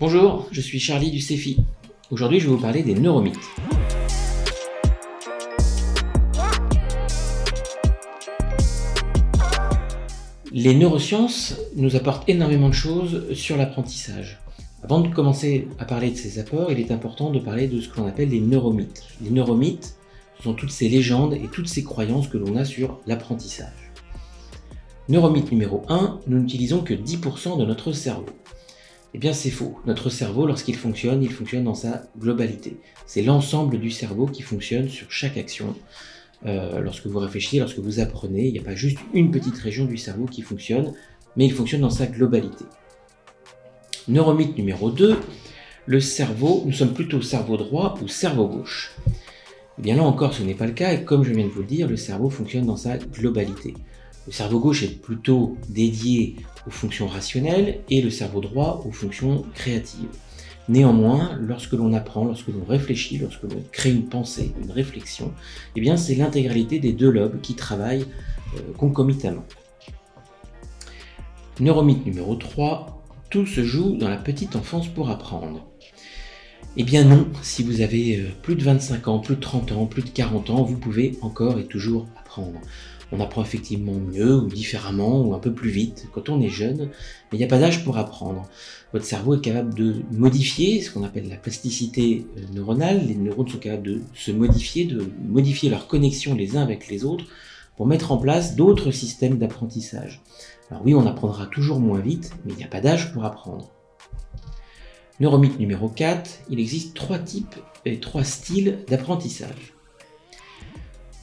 Bonjour, je suis Charlie du CEFI. Aujourd'hui, je vais vous parler des neuromythes. Les neurosciences nous apportent énormément de choses sur l'apprentissage. Avant de commencer à parler de ces apports, il est important de parler de ce que l'on appelle les neuromythes. Les neuromythes, ce sont toutes ces légendes et toutes ces croyances que l'on a sur l'apprentissage. Neuromythe numéro 1, nous n'utilisons que 10% de notre cerveau. Eh bien c'est faux. Notre cerveau, lorsqu'il fonctionne, il fonctionne dans sa globalité. C'est l'ensemble du cerveau qui fonctionne sur chaque action. Lorsque vous réfléchissez, lorsque vous apprenez, il n'y a pas juste une petite région du cerveau qui fonctionne, mais il fonctionne dans sa globalité. Neuromythe numéro 2, le cerveau, nous sommes plutôt cerveau droit ou cerveau gauche. Eh bien là encore, ce n'est pas le cas, et comme je viens de vous le dire, le cerveau fonctionne dans sa globalité. Le cerveau gauche est plutôt dédié aux fonctions rationnelles et le cerveau droit aux fonctions créatives. Néanmoins, lorsque l'on apprend, lorsque l'on réfléchit, lorsque l'on crée une pensée, une réflexion, eh bien c'est l'intégralité des deux lobes qui travaillent concomitamment. Neuromythe numéro 3, tout se joue dans la petite enfance pour apprendre. Eh bien non, si vous avez plus de 25 ans, plus de 30 ans, plus de 40 ans, vous pouvez encore et toujours apprendre. On apprend effectivement mieux ou différemment ou un peu plus vite quand on est jeune, mais il n'y a pas d'âge pour apprendre. Votre cerveau est capable de modifier ce qu'on appelle la plasticité neuronale. Les neurones sont capables de se modifier, de modifier leurs connexions les uns avec les autres pour mettre en place d'autres systèmes d'apprentissage. Alors oui, on apprendra toujours moins vite, mais il n'y a pas d'âge pour apprendre. Neuromythe numéro 4, il existe 3 types et 3 styles d'apprentissage.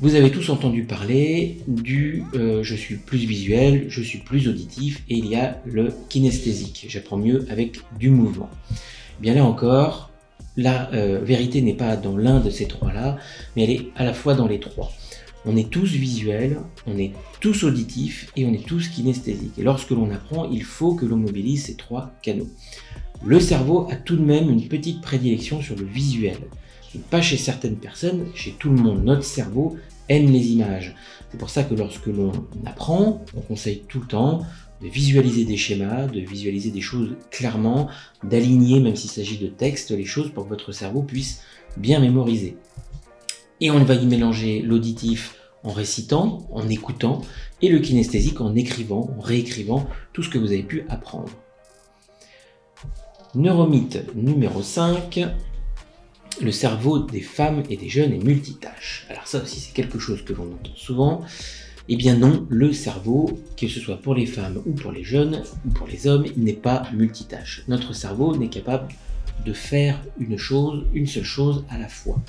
Vous avez tous entendu parler du je suis plus visuel, je suis plus auditif, et il y a le kinesthésique, j'apprends mieux avec du mouvement. Bien là encore, la vérité n'est pas dans l'un de ces trois-là, mais elle est à la fois dans les trois. On est tous visuels, on est tous auditifs et on est tous kinesthésiques. Et lorsque l'on apprend, il faut que l'on mobilise ces 3 canaux. Le cerveau a tout de même une petite prédilection sur le visuel. Pas chez certaines personnes, chez tout le monde. Notre cerveau aime les images. C'est pour ça que lorsque l'on apprend, on conseille tout le temps de visualiser des schémas, de visualiser des choses clairement, d'aligner, même s'il s'agit de texte, les choses pour que votre cerveau puisse bien mémoriser. Et on va y mélanger l'auditif en récitant, en écoutant, et le kinesthésique en écrivant, en réécrivant tout ce que vous avez pu apprendre. Neuromythe numéro 5, le cerveau des femmes et des jeunes est multitâche. Alors ça aussi c'est quelque chose que l'on entend souvent. Eh bien non, le cerveau, que ce soit pour les femmes ou pour les jeunes ou pour les hommes, il n'est pas multitâche. Notre cerveau n'est capable de faire une seule chose à la fois.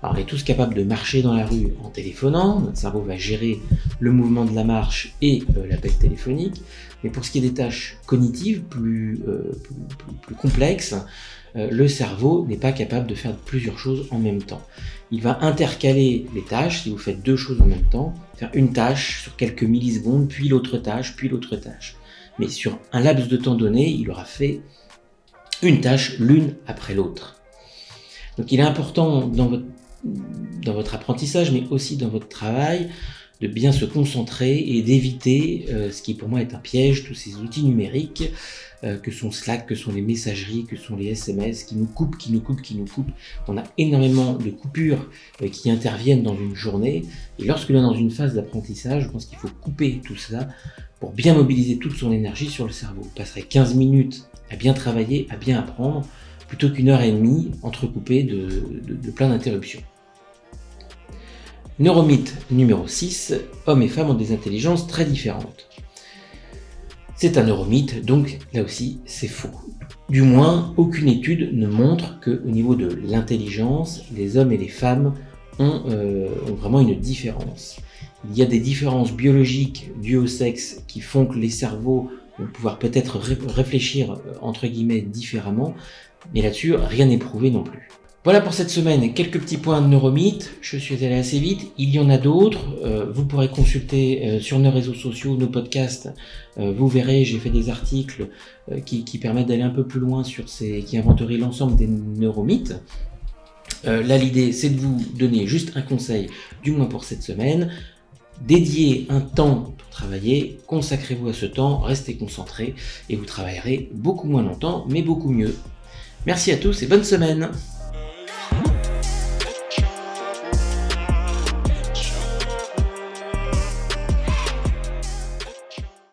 Alors on est tous capables de marcher dans la rue en téléphonant, notre cerveau va gérer le mouvement de la marche et l'appel téléphonique, mais pour ce qui est des tâches cognitives plus complexes, le cerveau n'est pas capable de faire plusieurs choses en même temps. Il va intercaler les tâches, si vous faites 2 choses en même temps, faire une tâche sur quelques millisecondes, puis l'autre tâche. Mais sur un laps de temps donné, il aura fait une tâche l'une après l'autre. Donc il est important dans votre apprentissage, mais aussi dans votre travail, de bien se concentrer et d'éviter ce qui pour moi est un piège, tous ces outils numériques que sont Slack, que sont les messageries, que sont les SMS, qui nous coupent. On a énormément de coupures qui interviennent dans une journée, et lorsque l'on est dans une phase d'apprentissage, je pense qu'il faut couper tout ça pour bien mobiliser toute son énergie sur le cerveau. Vous passerez 15 minutes à bien travailler, à bien apprendre, plutôt qu'1 heure et demie entrecoupée de plein d'interruptions. Neuromythe numéro 6, hommes et femmes ont des intelligences très différentes. C'est un neuromythe, donc là aussi c'est faux. Du moins, aucune étude ne montre qu'au niveau de l'intelligence, les hommes et les femmes ont vraiment une différence. Il y a des différences biologiques dues au sexe qui font que les cerveaux vont pouvoir peut-être réfléchir entre guillemets différemment, mais là-dessus rien n'est prouvé non plus. Voilà pour cette semaine, quelques petits points de neuromythes, je suis allé assez vite, il y en a d'autres, vous pourrez consulter sur nos réseaux sociaux, nos podcasts, vous verrez, j'ai fait des articles qui permettent d'aller un peu plus loin qui inventerient l'ensemble des neuromythes. Là l'idée c'est de vous donner juste un conseil, du moins pour cette semaine, dédiez un temps pour travailler, consacrez-vous à ce temps, restez concentré et vous travaillerez beaucoup moins longtemps mais beaucoup mieux. Merci à tous et bonne semaine.